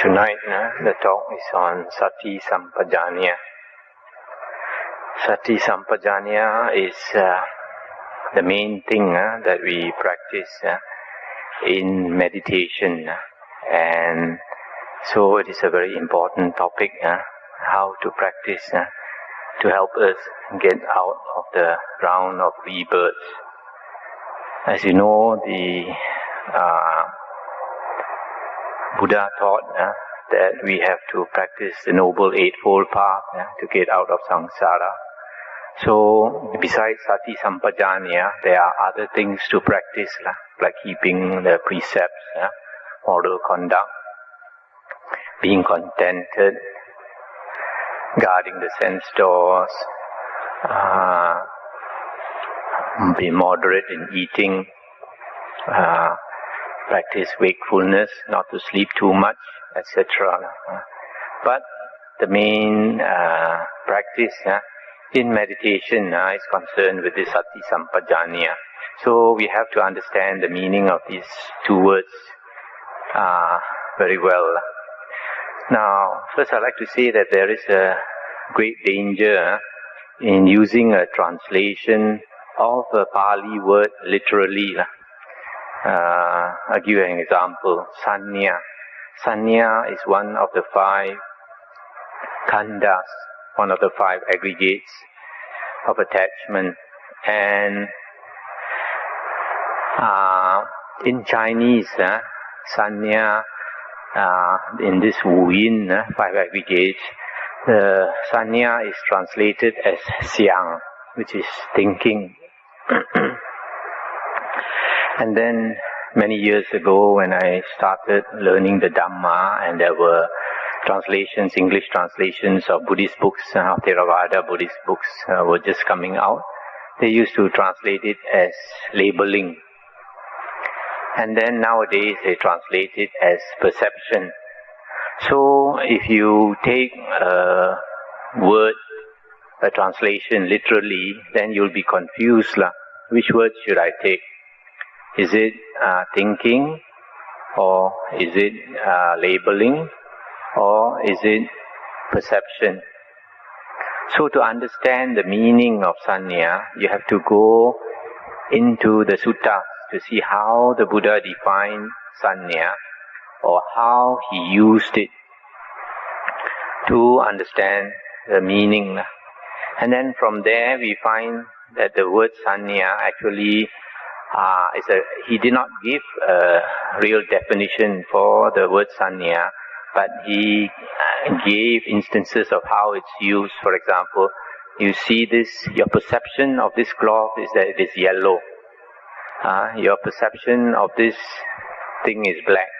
Tonight, the talk is on Sati Sampajanna. Sati Sampajanna is the main thing that we practice in meditation, and so it is a very important topic, how to practice to help us get out of the round of rebirth. As you know, the Buddha taught that we have to practice the Noble Eightfold Path to get out of samsara. So, besides Sati Sampajanna, there are other things to practice, like keeping the precepts, moral conduct, being contented, guarding the sense doors, be moderate in eating, practice wakefulness, not to sleep too much, etc. But the main practice in meditation is concerned with the Sati Sampajanna. So we have to understand the meaning of these two words very well. Now, first I'd like to say that there is a great danger in using a translation of a Pali word literally. I'll give you an example. Sanya. Sanya is one of the 5 khandhas, one of the 5 aggregates of attachment. And in Chinese, Sanya, in this Wu Yin, 5 aggregates, the Sanya is translated as Xiang, which is thinking. And then, many years ago, when I started learning the Dhamma, and there were translations, English translations of Buddhist books, of Theravada Buddhist books were just coming out, they used to translate it as labeling. And then nowadays they translate it as perception. So, if you take a word, a translation literally, then you'll be confused. Which word should I take? Is it thinking, or is it labeling, or is it perception? So to understand the meaning of Sanya, you have to go into the suttas to see how the Buddha defined Sanya, or how he used it to understand the meaning. And then from there we find that the word Sanya actually he did not give a real definition for the word Sanya, but he gave instances of how it's used. For example, you see this, your perception of this cloth is that it is yellow. Your perception of this thing is black,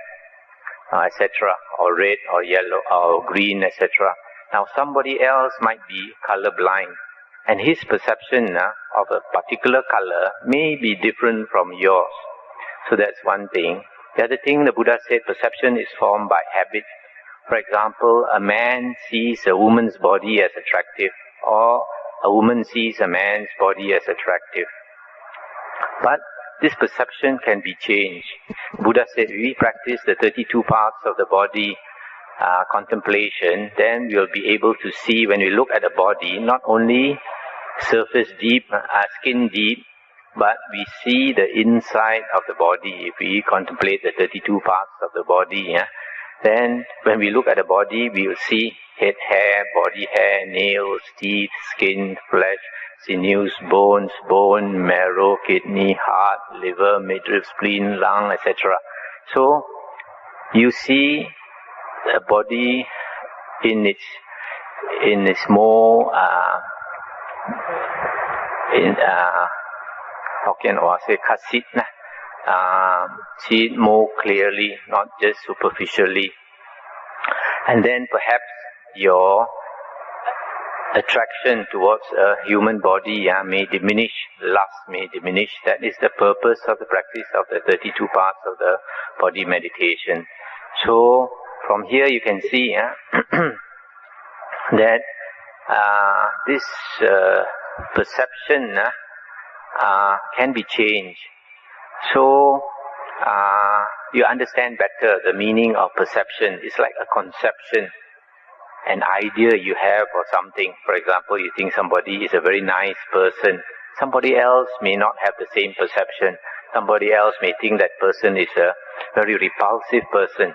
etc., or red, or yellow, or green, etc. Now somebody else might be colorblind, and his perception of a particular color may be different from yours. So that's one thing. The other thing, the Buddha said, perception is formed by habit. For example, a man sees a woman's body as attractive, or a woman sees a man's body as attractive. But this perception can be changed. Buddha said, if we practice the 32 parts of the body contemplation, then we'll be able to see, when we look at the body, not only surface deep, skin deep, but we see the inside of the body. If we contemplate the 32 parts of the body, then when we look at the body, we will see head hair, body hair, nails, teeth, skin, flesh, sinews, bones, bone, marrow, kidney, heart, liver, midriff, spleen, lung, etc. So you see the body in its more Hokkien or say kasit, see it more clearly, not just superficially. And then perhaps your attraction towards a human body may diminish, lust may diminish. That is the purpose of the practice of the 32 parts of the body meditation. So from here you can see that this perception can be changed. So you understand better the meaning of perception. It's like a conception, an idea you have or something. For example, you think somebody is a very nice person. Somebody else may not have the same perception. Somebody else may think that person is a very repulsive person.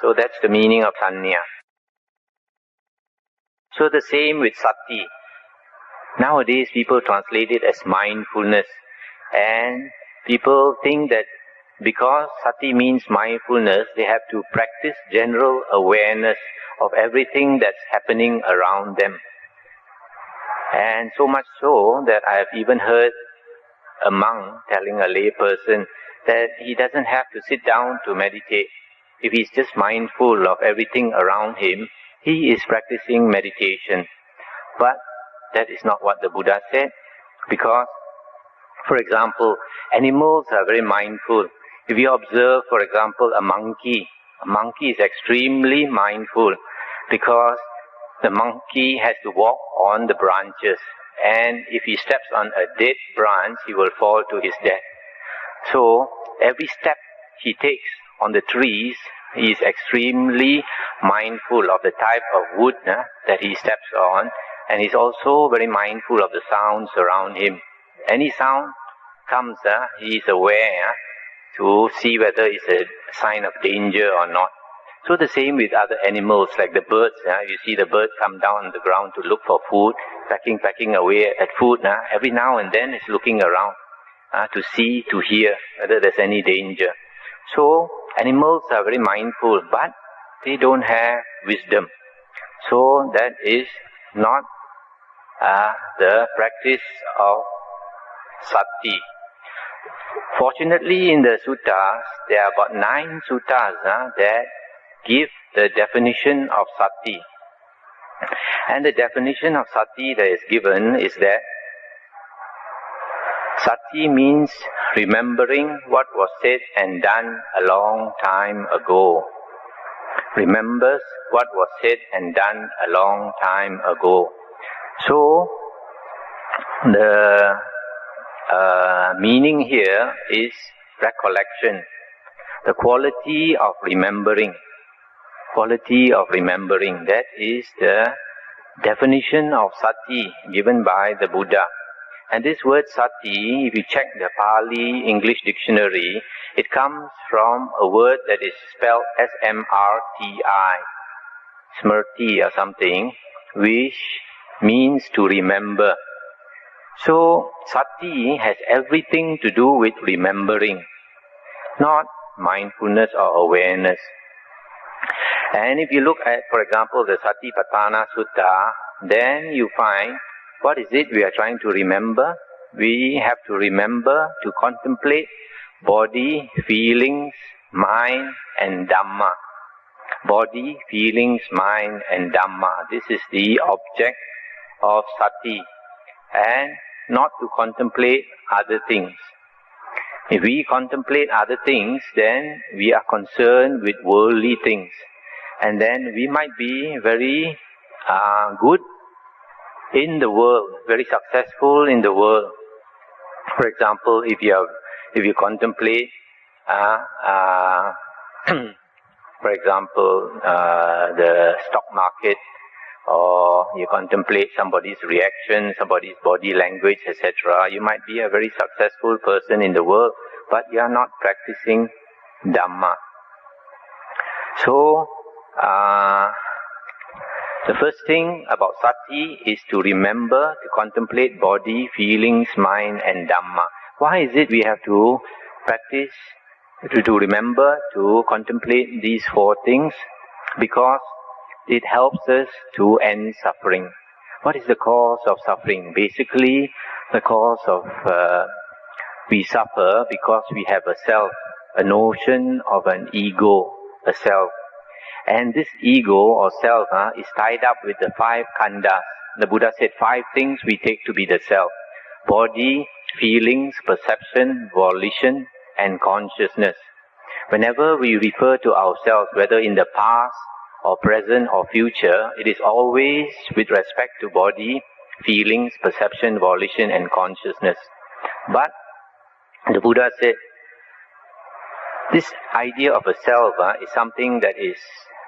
So that's the meaning of sanya. So the same with sati. Nowadays people translate it as mindfulness. And people think that because sati means mindfulness, they have to practice general awareness of everything that's happening around them. And so much so that I have even heard a monk telling a lay person that he doesn't have to sit down to meditate. If he's just mindful of everything around him, he is practicing meditation. But that is not what the Buddha said, because, for example, animals are very mindful. If you observe, for example, a monkey is extremely mindful because the monkey has to walk on the branches, and if he steps on a dead branch, he will fall to his death. So every step he takes on the trees, he is extremely mindful of the type of wood that he steps on, and he's also very mindful of the sounds around him. Any sound comes, he is aware to see whether it's a sign of danger or not. So the same with other animals, like the birds. You see the bird come down on the ground to look for food, pecking away at food. Every now and then it's looking around to see, to hear whether there's any danger. So animals are very mindful, but they don't have wisdom. So that is not the practice of sati. Fortunately, in the suttas, there are about 9 suttas that give the definition of sati. And the definition of sati that is given is that sati means remembering what was said and done a long time ago. Remembers what was said and done a long time ago. So, the meaning here is recollection, the quality of remembering. Quality of remembering, that is the definition of sati given by the Buddha. And this word sati, if you check the Pali English dictionary, it comes from a word that is spelled S-M-R-T-I, smrti or something, which means to remember. So sati has everything to do with remembering, not mindfulness or awareness. And if you look at, for example, the Satipatthana Sutta, then you find, what is it we are trying to remember? We have to remember to contemplate body, feelings, mind and Dhamma. Body, feelings, mind and Dhamma. This is the object of sati. And not to contemplate other things. If we contemplate other things, then we are concerned with worldly things. And then we might be very good in the world, very successful in the world. For example, if you contemplate, for example, the stock market, or you contemplate somebody's reaction, somebody's body language, etc., you might be a very successful person in the world, but you are not practicing Dhamma. So, the first thing about sati is to remember, to contemplate body, feelings, mind and Dhamma. Why is it we have to practice, to remember, to contemplate these 4 things? Because it helps us to end suffering. What is the cause of suffering? Basically, the cause of we suffer because we have a self, a notion of an ego, a self. And this ego or self is tied up with the 5 khandhas. The Buddha said 5 things we take to be the self. Body, feelings, perception, volition and consciousness. Whenever we refer to ourselves, whether in the past or present or future, it is always with respect to body, feelings, perception, volition and consciousness. But the Buddha said, This idea of a self is something that is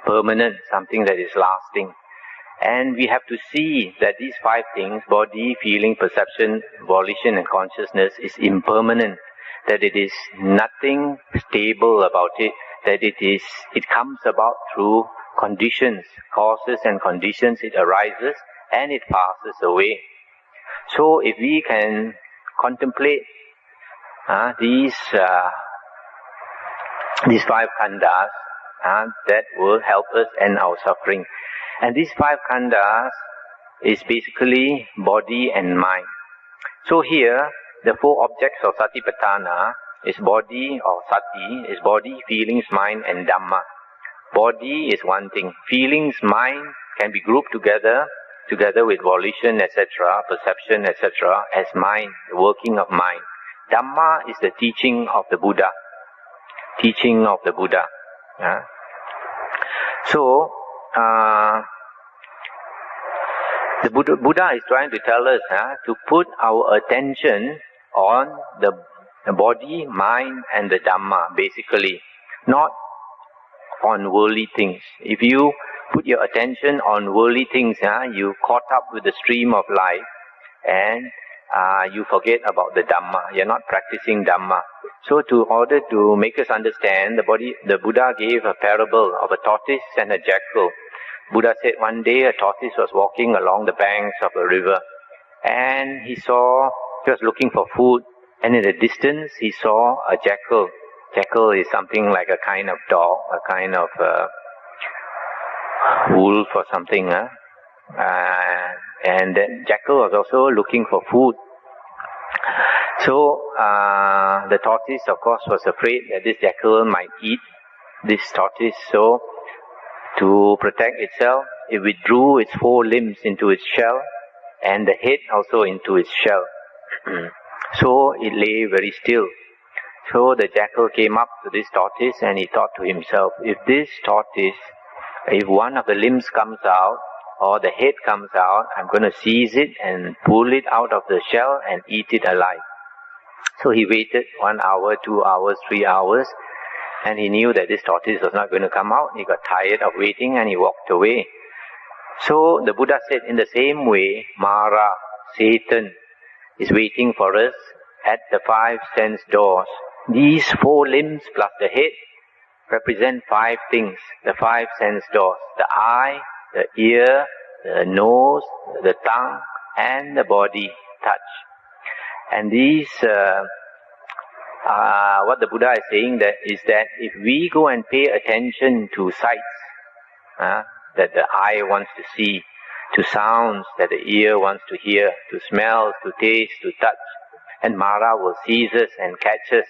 permanent, something that is lasting. And we have to see that these 5 things, body, feeling, perception, volition and consciousness, is impermanent. That it is nothing stable about it. That it comes about through conditions, causes and conditions. It arises and it passes away. So if we can contemplate these 5 khandhas, that will help us end our suffering. And these 5 khandhas is basically body and mind. So here, the 4 objects of Satipatthana is body or Sati, is body, feelings, mind and Dhamma. Body is one thing. Feelings, mind can be grouped together with volition, etc., perception, etc., as mind, the working of mind. Dhamma is the teaching of the Buddha. Teaching of the Buddha. So, the Buddha is trying to tell us to put our attention on the body, mind and the Dhamma, basically. Not on worldly things. If you put your attention on worldly things, you caught up with the stream of life and you forget about the Dhamma. You're not practicing Dhamma. So in order to make us understand, the Buddha gave a parable of a tortoise and a jackal. Buddha said one day a tortoise was walking along the banks of a river and he was looking for food, and in the distance he saw a jackal. Jackal is something like a kind of dog, a kind of wolf or something. And then jackal was also looking for food. So the tortoise, of course, was afraid that this jackal might eat this tortoise. So to protect itself, it withdrew its 4 limbs into its shell and the head also into its shell. So it lay very still. So the jackal came up to this tortoise and he thought to himself, if this tortoise, if one of the limbs comes out or the head comes out, I'm going to seize it and pull it out of the shell and eat it alive. So he waited 1 hour, 2 hours, 3 hours, and he knew that this tortoise was not going to come out. He got tired of waiting and he walked away. So the Buddha said, in the same way, Mara, Satan, is waiting for us at the 5 sense doors. These 4 limbs plus the head represent 5 things, the 5 sense doors. The eye, the ear, the nose, the tongue, and the body touch. And these, what the Buddha is saying is that if we go and pay attention to sights that the eye wants to see, to sounds that the ear wants to hear, to smells, to taste, to touch, and Mara will seize us and catch us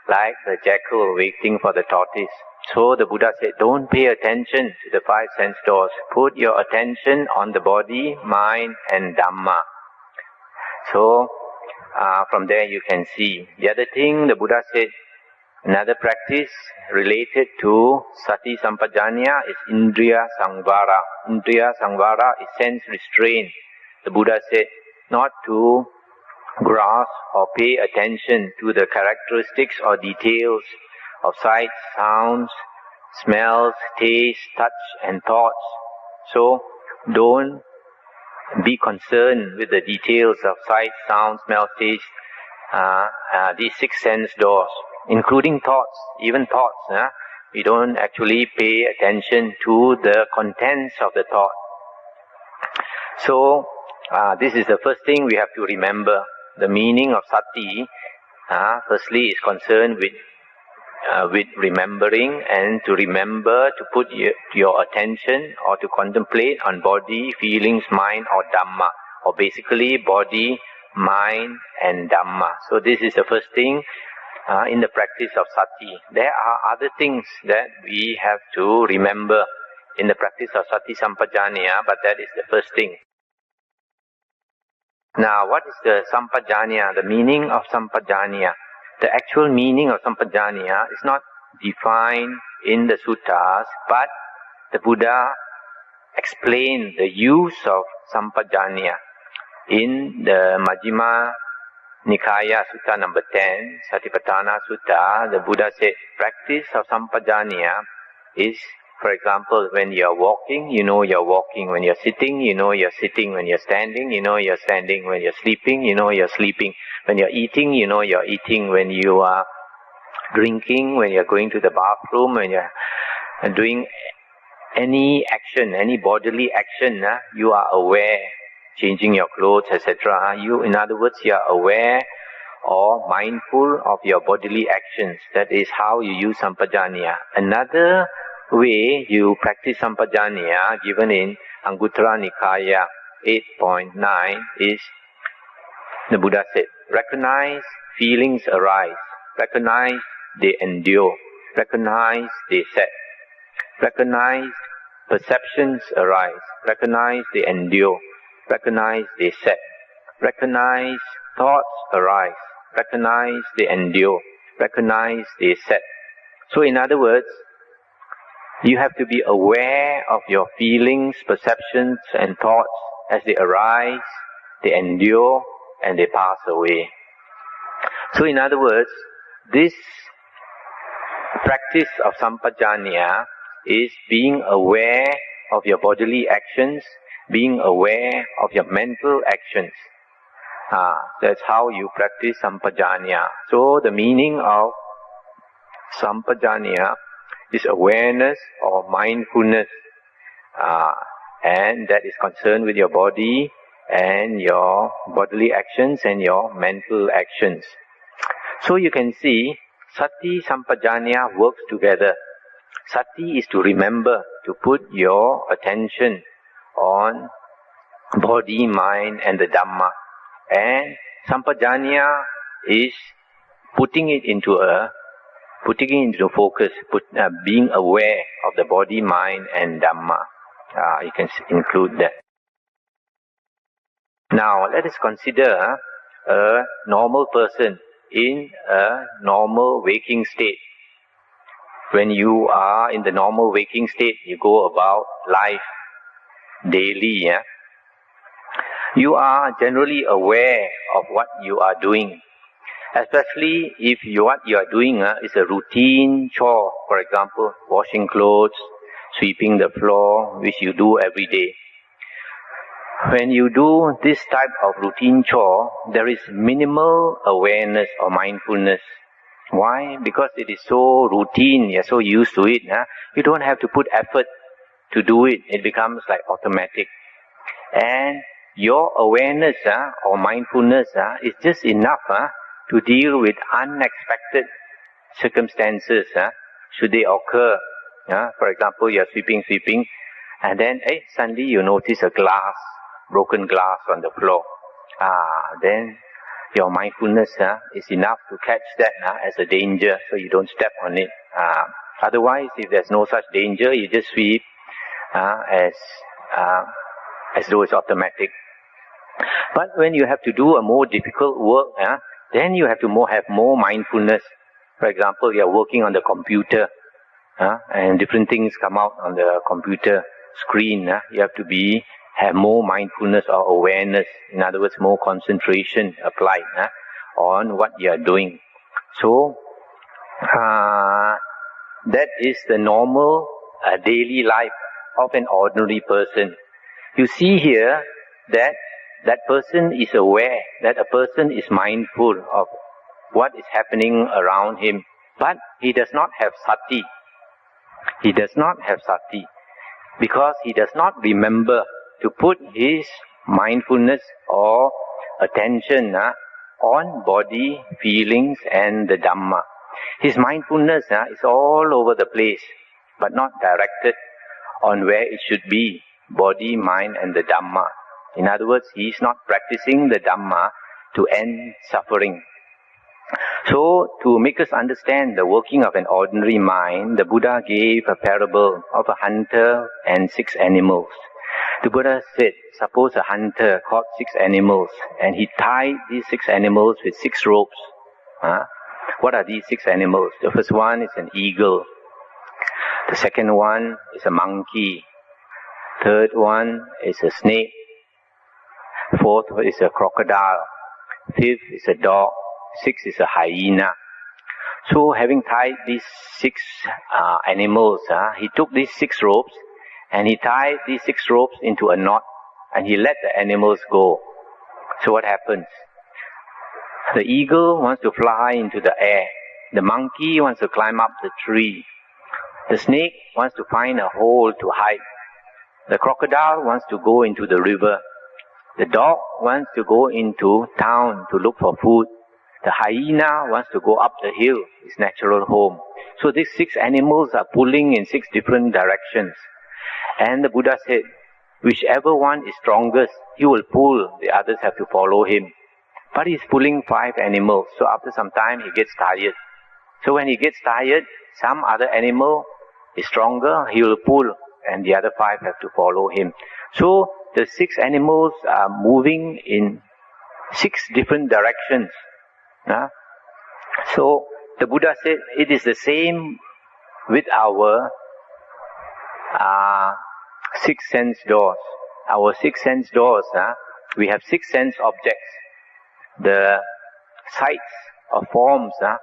like the jackal waiting for the tortoise. So the Buddha said, don't pay attention to the 5 sense doors. Put your attention on the body, mind and Dhamma. So from there you can see. The other thing the Buddha said, another practice related to Sati Sampajanna is Indriya Samvara. Indriya Samvara is sense restraint. The Buddha said not to grasp or pay attention to the characteristics or details of sights, sounds, smells, taste, touch and thoughts. So don't be concerned with the details of sight, sound, smell, taste, these 6 sense doors, including thoughts, even thoughts. We don't actually pay attention to the contents of the thought. So this is the first thing we have to remember. The meaning of Sati, firstly, is concerned with remembering, and to remember to put your attention or to contemplate on body, feelings, mind or Dhamma, or basically body, mind and Dhamma. So this is the first thing in the practice of Sati. There are other things that we have to remember in the practice of Sati Sampajanna, but that is the first thing. Now, what is the Sampajanna, the meaning of Sampajanna? The actual meaning of Sampajanna is not defined in the suttas, but the Buddha explained the use of Sampajanna in the Majjhima Nikaya Sutta number 10, Satipatthana Sutta, the Buddha said, practice of Sampajanna is, for example, when you are walking, you know you are walking. When you are sitting, you know you are sitting. When you are standing, you know you are standing. When you are sleeping, you know you are sleeping. When you are eating, you know you are eating. When you are drinking, when you are going to the bathroom, when you are doing any action, any bodily action, you are aware. Changing your clothes, etc. In other words, you are aware or mindful of your bodily actions. That is how you use Sampajanna. Another way you practice Sampajanna, given in Anguttara Nikaya 8.9, is the Buddha said, recognize feelings arise, recognize they endure, recognize they set, recognize perceptions arise, recognize they endure, recognize they set, recognize thoughts arise, recognize they endure, recognize they set. So in other words, you have to be aware of your feelings, perceptions and thoughts as they arise, they endure and they pass away. So in other words, this practice of Sampajanna is being aware of your bodily actions, being aware of your mental actions. That's how you practice Sampajanna. So the meaning of Sampajanna is awareness or mindfulness, and that is concerned with your body and your bodily actions and your mental actions. So you can see Sati Sampajanna works together. Sati is to remember, to put your attention on body, mind and the Dhamma. And Sampajanna is putting it into focus, being aware of the body, mind and Dhamma. You can include that. Now let us consider a normal person in a normal waking state. When you are in the normal waking state, you go about life daily. You are generally aware of what you are doing. Especially if what you are doing is a routine chore. For example, washing clothes, sweeping the floor, which you do every day. When you do this type of routine chore, there is minimal awareness or mindfulness. Why? Because it is so routine, you're so used to it. You don't have to put effort to do it. It becomes like automatic. And your awareness or mindfulness is just enough to deal with unexpected circumstances. Should they occur? For example, you're sweeping, and then suddenly you notice a broken glass on the floor. Then your mindfulness is enough to catch that as a danger, so you don't step on it. Otherwise, if there's no such danger, you just sweep as though it's automatic. But when you have to do a more difficult work, then you have to have more mindfulness. For example, you are working on the computer, and different things come out on the computer screen. You have to have more mindfulness or awareness. In other words, more concentration applied on what you are doing. So, that is the normal daily life of an ordinary person. You see here that person is aware, that a person is mindful of what is happening around him. But he does not have sati. He does not have sati because he does not remember to put his mindfulness or attention on body, feelings and the Dhamma. His mindfulness is all over the place, but not directed on where it should be, body, mind and the Dhamma. In other words, he is not practicing the Dhamma to end suffering. So, to make us understand the working of an ordinary mind, the Buddha gave a parable of a hunter and 6 animals. The Buddha said, suppose a hunter caught 6 animals and he tied these 6 animals with 6 ropes. What are these 6 animals? The first one is an eagle. The second one is a monkey. Third one is a snake. Fourth is a crocodile. fifth is a dog, sixth is a hyena. So having tied these 6 animals, he took these 6 ropes and he tied these 6 ropes into a knot and he let the animals go. So what happens? The eagle wants to fly into the air. The monkey wants to climb up the tree. The snake wants to find a hole to hide. The crocodile wants to go into the river. The dog wants to go into town to look for food. The hyena wants to go up the hill, its natural home. So these 6 animals are pulling in 6 different directions. And the Buddha said, whichever one is strongest, he will pull, the others have to follow him. But he's pulling 5 animals, so after some time he gets tired. So when he gets tired, some other animal is stronger, he will pull, and the other 5 have to follow him. So the 6 animals are moving in 6 different directions. So the Buddha said it is the same with our 6 sense doors. Our 6 sense doors, we have 6 sense objects. The sights or forms are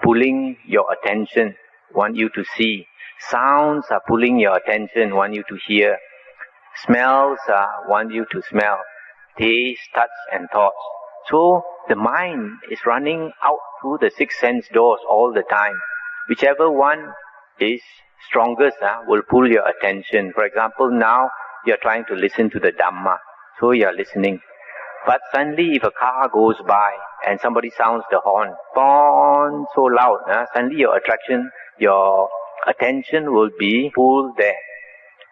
pulling your attention, want you to see. Sounds are pulling your attention, want you to hear. Smells want you to smell. Taste, touch and thoughts. So the mind is running out through the 6 sense doors all the time. Whichever one is strongest will pull your attention. For example, now you are trying to listen to the Dhamma. So you are listening. But suddenly if a car goes by and somebody sounds the horn, bon, so loud, suddenly your attention will be pulled there.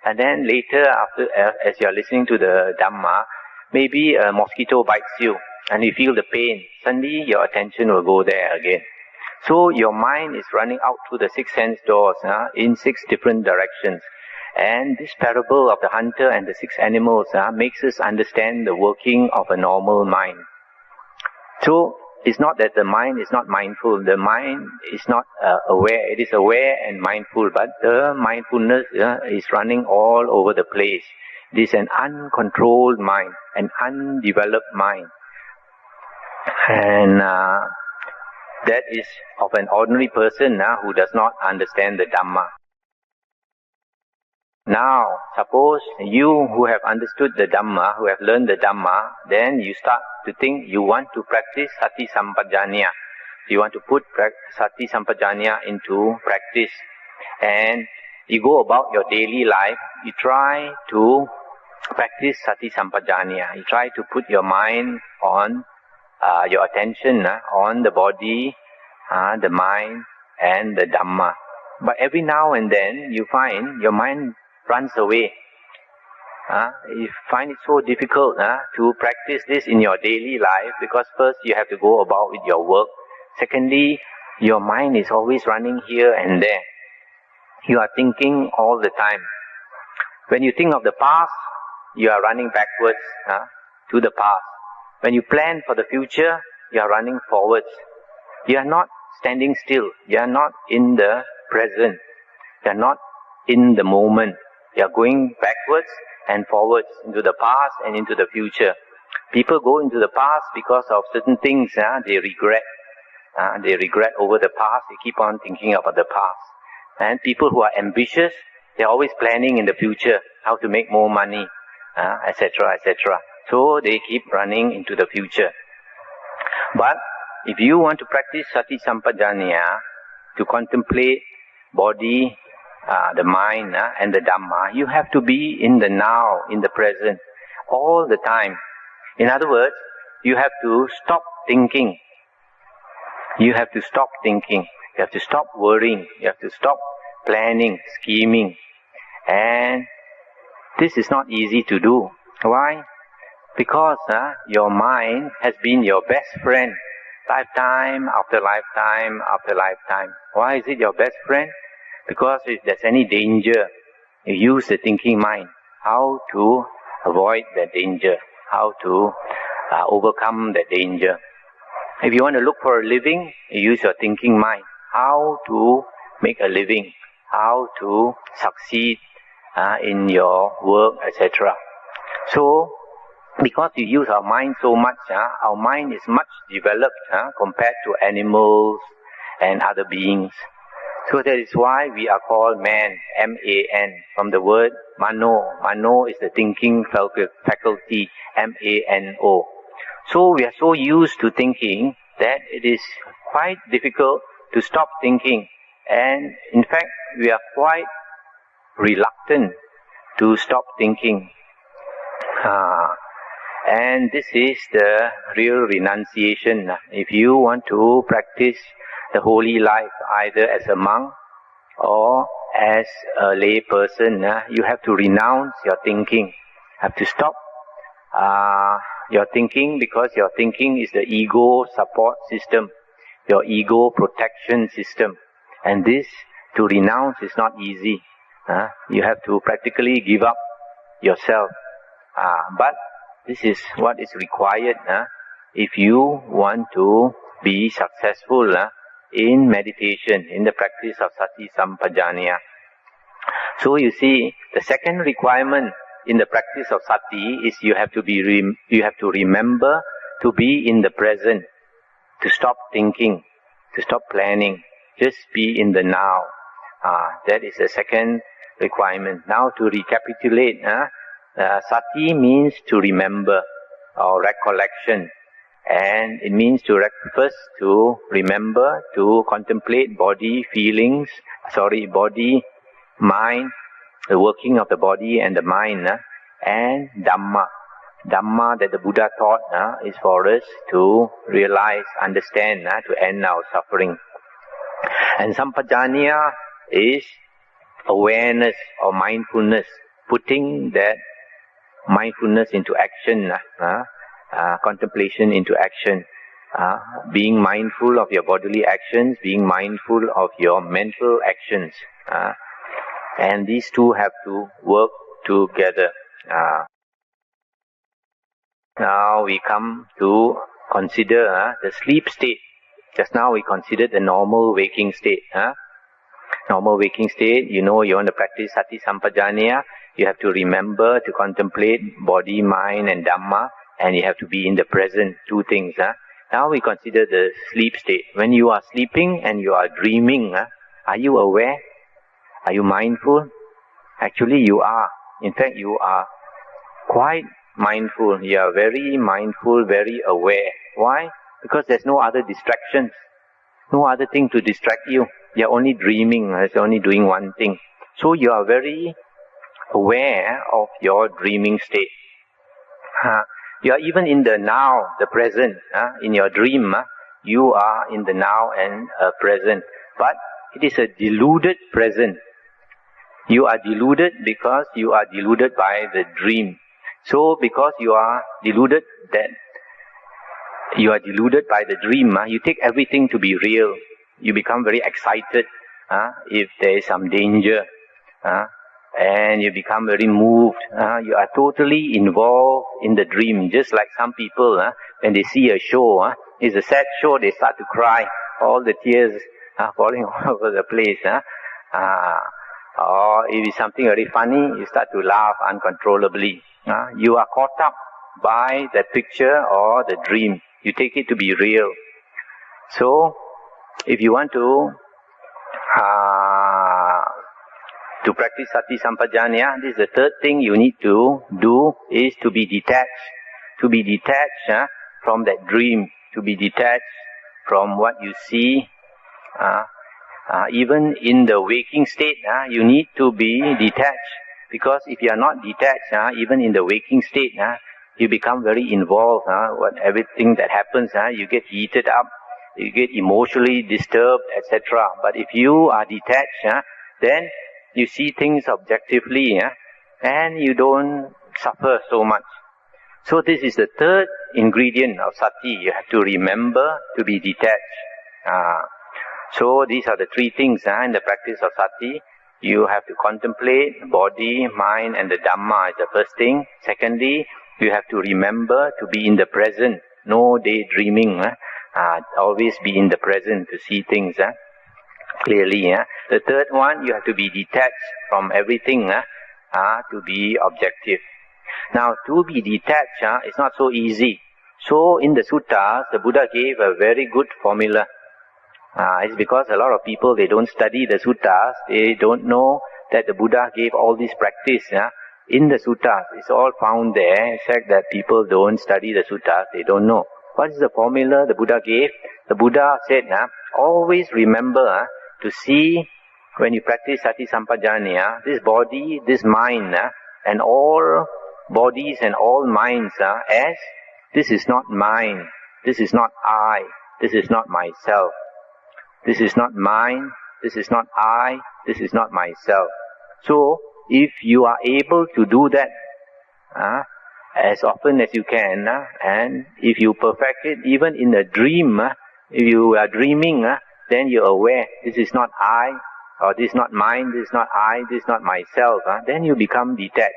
And then later, after as you are listening to the Dhamma, maybe a mosquito bites you and you feel the pain. Suddenly your attention will go there again. So your mind is running out through the 6 sense doors in 6 different directions. And this parable of the hunter and the 6 animals makes us understand the working of a normal mind. So it's not that the mind is not mindful. The mind is not aware. It is aware and mindful, but the mindfulness is running all over the place. It is an uncontrolled mind, an undeveloped mind. And that is of an ordinary person who does not understand the Dhamma. Now, suppose you who have understood the Dhamma, who have learned the Dhamma, then you start to think you want to practice Sati Sampajanna. You want to put Sati Sampajanna into practice. And you go about your daily life, you try to practice Sati Sampajanna. You try to put your mind on, your attention on the body, the mind and the Dhamma. But every now and then you find your mind runs away. You find it so difficult to practice this in your daily life because first you have to go about with your work. Secondly, your mind is always running here and there. You are thinking all the time. When you think of the past, you are running backwards to the past. When you plan for the future, you are running forwards. You are not standing still. You are not in the present. You are not in the moment. You are going backwards and forwards into the past and into the future. People go into the past because of certain things they regret. They regret over the past. They keep on thinking about the past. And people who are ambitious, they are always planning in the future, how to make more money, etc., etc. So they keep running into the future. But if you want to practice Sati Sampajanna, to contemplate body, the mind and the Dhamma, you have to be in the now, in the present, all the time. In other words, you have to stop thinking. You have to stop thinking. You have to stop worrying. You have to stop planning, scheming. And this is not easy to do. Why? Because your mind has been your best friend, lifetime after lifetime after lifetime. Why is it your best friend? Because if there's any danger, you use the thinking mind. How to avoid that danger. How to overcome that danger. If you want to look for a living, you use your thinking mind. How to make a living. How to succeed in your work, etc. So, because we use our mind so much, our mind is much developed compared to animals and other beings. So that is why we are called man, M-A-N, from the word mano. Mano is the thinking faculty, M-A-N-O. So we are so used to thinking that it is quite difficult to stop thinking. And in fact, we are quite reluctant to stop thinking. And this is the real renunciation. If you want to practice the holy life, either as a monk or as a lay person, you have to renounce your thinking. Have to stop your thinking, because your thinking is the ego support system, your ego protection system. And this, to renounce, is not easy. You have to practically give up yourself. But this is what is required if you want to be successful in meditation, in the practice of Sati Sampajanna. So you see, the second requirement in the practice of Sati is you have to remember to be in the present, to stop thinking, to stop planning, just be in the now. That is the second requirement. Now to recapitulate, Sati means to remember or recollection, and it means first to remember, to contemplate body, mind, the working of the body and the mind, and Dhamma. Dhamma that the Buddha taught is for us to realize, understand, to end our suffering. And Sampajanna is awareness or mindfulness, putting that mindfulness into action, contemplation into action, being mindful of your bodily actions, being mindful of your mental actions. And these two have to work together. Now we come to consider the sleep state. Just now we considered the normal waking state. Normal waking state, you want to practice Sati Sampajanna, you have to remember to contemplate body, mind and Dhamma, and you have to be in the present, two things. Now we consider the sleep state. When you are sleeping and you are dreaming, are you aware? Are you mindful? Actually you are. In fact, you are quite mindful. You are very mindful, very aware. Why? Because there's no other distractions. No other thing to distract you. You're only dreaming. It's only doing one thing. So you are very aware of your dreaming state. You are even in the now, the present. In your dream, you are in the now and present. But it is a deluded present. You are deluded because you are deluded by the dream. So because you are deluded by the dream, you take everything to be real. You become very excited if there is some danger. And you become very moved. You are totally involved in the dream. Just like some people, when they see a show, it's a sad show, they start to cry. All the tears falling all over the place. Or if it's something very funny, you start to laugh uncontrollably. You are caught up by the picture or the dream. You take it to be real. So, if you want to practice Sati Sampajanna, this is the third thing you need to do, is to be detached. To be detached from that dream. To be detached from what you see. Even in the waking state, you need to be detached. Because if you are not detached, even in the waking state, you become very involved. Everything that happens, you get heated up, you get emotionally disturbed, etc. But if you are detached, then you see things objectively, and you don't suffer so much. So this is the third ingredient of Sati. You have to remember to be detached. So these are the three things in the practice of Sati. You have to contemplate body, mind and the Dhamma is the first thing. Secondly, you have to remember to be in the present. No daydreaming. Always be in the present to see things clearly. The third one, you have to be detached from everything to be objective. Now, to be detached is not so easy. So, in the suttas, the Buddha gave a very good formula. It's because a lot of people, they don't study the suttas, they don't know that the Buddha gave all this practice in the suttas. It's all found there, except that people don't study the suttas, they don't know. What is the formula the Buddha gave? The Buddha said, always remember to see, when you practice Sati Sampajanna, this body, this mind, and all bodies and all minds as, this is not mine, this is not I, this is not myself. This is not mine, this is not I, this is not myself. So, if you are able to do that as often as you can, and if you perfect it even in a dream, if you are dreaming, then you're aware, this is not I, or this is not mine, this is not I, this is not myself, then you become detached.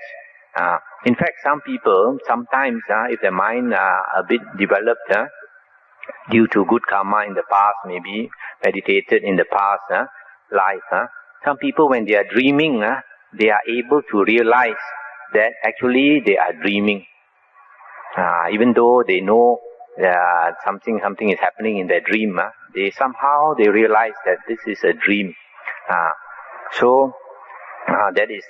In fact, some people, sometimes, if their mind a bit developed, due to good karma in the past, maybe meditated in the past life, some people, when they are dreaming, they are able to realize that actually they are dreaming. Even though they know that something is happening in their dream, they realize that this is a dream. So that is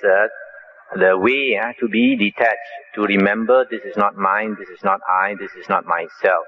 the way to be detached, to remember this is not mine, this is not I, this is not myself.